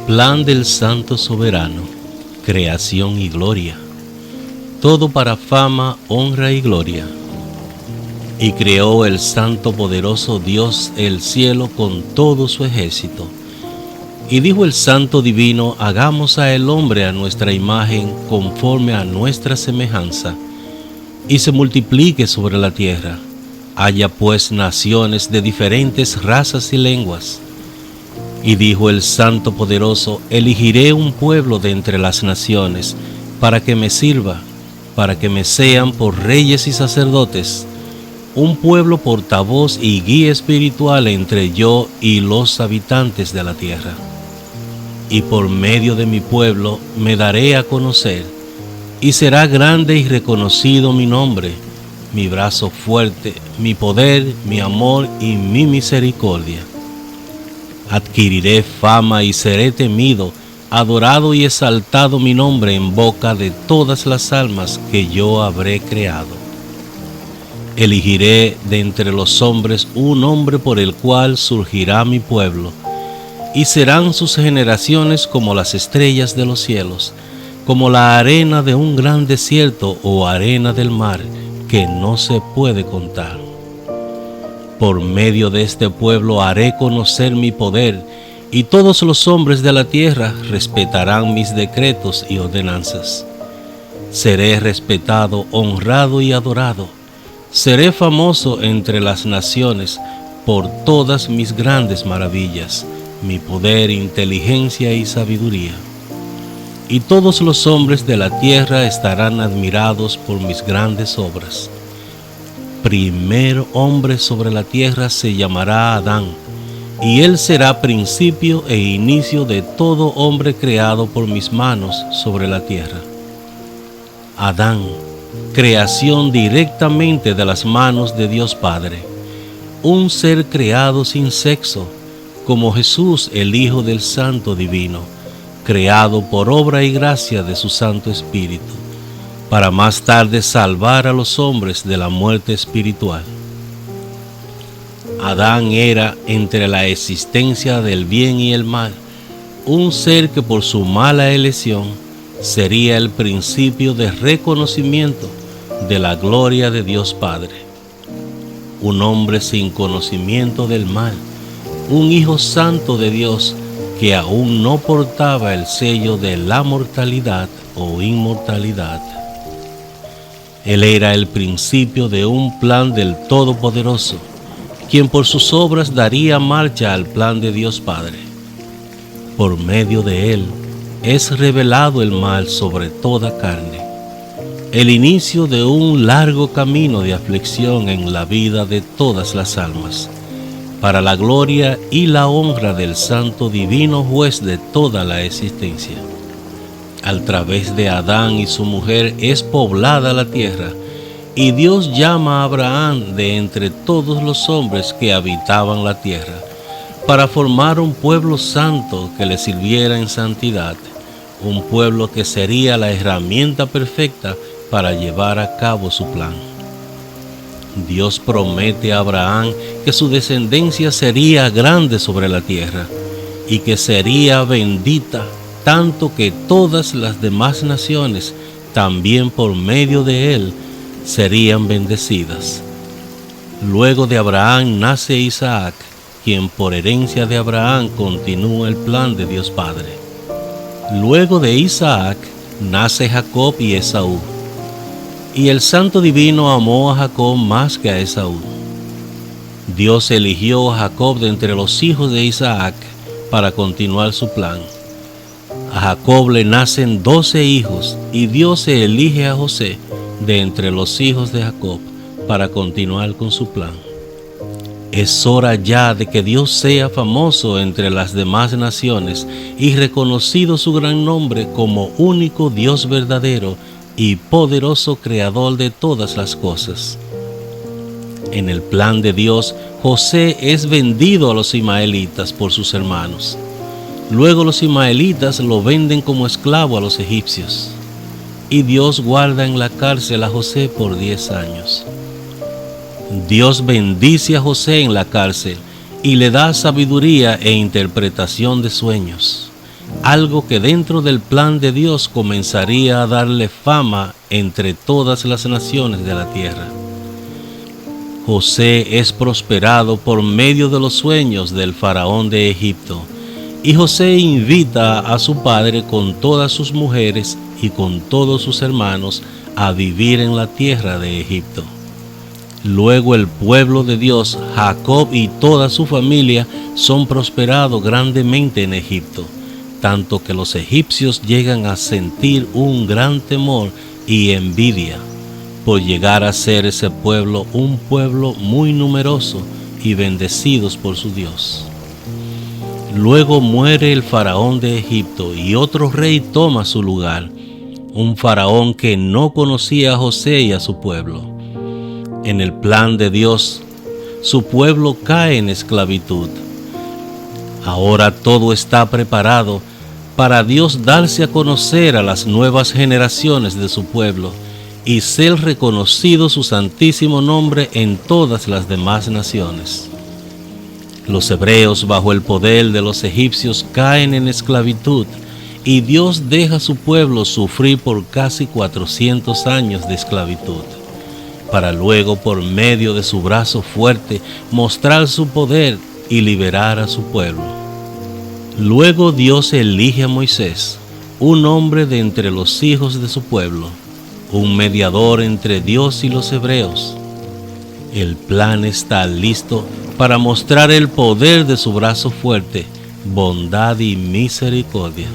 Plan del Santo Soberano, creación y gloria, todo para fama, honra y gloria. Y creó el Santo Poderoso Dios el cielo con todo su ejército. Y dijo el Santo Divino: hagamos a el hombre a nuestra imagen, conforme a nuestra semejanza, y se multiplique sobre la tierra. Haya pues naciones de diferentes razas y lenguas. Y dijo el Santo Poderoso: elegiré un pueblo de entre las naciones, para que me sirva, para que me sean por reyes y sacerdotes, un pueblo portavoz y guía espiritual entre yo y los habitantes de la tierra. Y por medio de mi pueblo me daré a conocer, y será grande y reconocido mi nombre, mi brazo fuerte, mi poder, mi amor y mi misericordia. Adquiriré fama y seré temido, adorado y exaltado mi nombre en boca de todas las almas que yo habré creado. Elegiré de entre los hombres un hombre por el cual surgirá mi pueblo, y serán sus generaciones como las estrellas de los cielos, como la arena de un gran desierto o arena del mar, que no se puede contar. Por medio de este pueblo haré conocer mi poder, y todos los hombres de la tierra respetarán mis decretos y ordenanzas. Seré respetado, honrado y adorado. Seré famoso entre las naciones por todas mis grandes maravillas, mi poder, inteligencia y sabiduría. Y todos los hombres de la tierra estarán admirados por mis grandes obras. Primer hombre sobre la tierra se llamará Adán, y él será principio e inicio de todo hombre creado por mis manos sobre la tierra. Adán, creación directamente de las manos de Dios Padre, un ser creado sin sexo, como Jesús, el Hijo del Santo Divino, creado por obra y gracia de su Santo Espíritu, para más tarde salvar a los hombres de la muerte espiritual. Adán era, entre la existencia del bien y el mal, un ser que por su mala elección sería el principio de reconocimiento de la gloria de Dios Padre. Un hombre sin conocimiento del mal, un hijo santo de Dios que aún no portaba el sello de la mortalidad o inmortalidad. Él era el principio de un plan del Todopoderoso, quien por sus obras daría marcha al plan de Dios Padre. Por medio de él es revelado el mal sobre toda carne, el inicio de un largo camino de aflicción en la vida de todas las almas, para la gloria y la honra del Santo Divino Juez de toda la existencia. A través de Adán y su mujer es poblada la tierra, y Dios llama a Abraham de entre todos los hombres que habitaban la tierra, para formar un pueblo santo que le sirviera en santidad, un pueblo que sería la herramienta perfecta para llevar a cabo su plan. Dios promete a Abraham que su descendencia sería grande sobre la tierra, y que sería bendita, tanto que todas las demás naciones, también por medio de él, serían bendecidas. Luego de Abraham nace Isaac, quien por herencia de Abraham continúa el plan de Dios Padre. Luego de Isaac nace Jacob y Esaú. Y el Santo Divino amó a Jacob más que a Esaú. Dios eligió a Jacob de entre los hijos de Isaac para continuar su plan. A Jacob le nacen 12 hijos, y Dios se elige a José de entre los hijos de Jacob para continuar con su plan. Es hora ya de que Dios sea famoso entre las demás naciones y reconocido su gran nombre como único Dios verdadero y poderoso creador de todas las cosas. En el plan de Dios, José es vendido a los ismaelitas por sus hermanos. Luego los ismaelitas lo venden como esclavo a los egipcios, y Dios guarda en la cárcel a José por 10 años. Dios bendice a José en la cárcel y le da sabiduría e interpretación de sueños. algo que dentro del plan de Dios comenzaría a darle fama entre todas las naciones de la tierra. José es prosperado por medio de los sueños del faraón de Egipto, y José invita a su padre con todas sus mujeres y con todos sus hermanos a vivir en la tierra de Egipto. Luego el pueblo de Dios, Jacob y toda su familia, son prosperados grandemente en Egipto, tanto que los egipcios llegan a sentir un gran temor y envidia por llegar a ser ese pueblo un pueblo muy numeroso y bendecidos por su Dios. Luego muere el faraón de Egipto y otro rey toma su lugar, un faraón que no conocía a José y a su pueblo. En el plan de Dios, su pueblo cae en esclavitud. Ahora todo está preparado para Dios darse a conocer a las nuevas generaciones de su pueblo y ser reconocido su santísimo nombre en todas las demás naciones. Los hebreos, bajo el poder de los egipcios, caen en esclavitud y Dios deja a su pueblo sufrir por casi 400 años de esclavitud, para luego, por medio de su brazo fuerte, mostrar su poder y liberar a su pueblo. Luego Dios elige a Moisés, un hombre de entre los hijos de su pueblo, un mediador entre Dios y los hebreos. El plan está listo para mostrar el poder de su brazo fuerte, bondad y misericordia.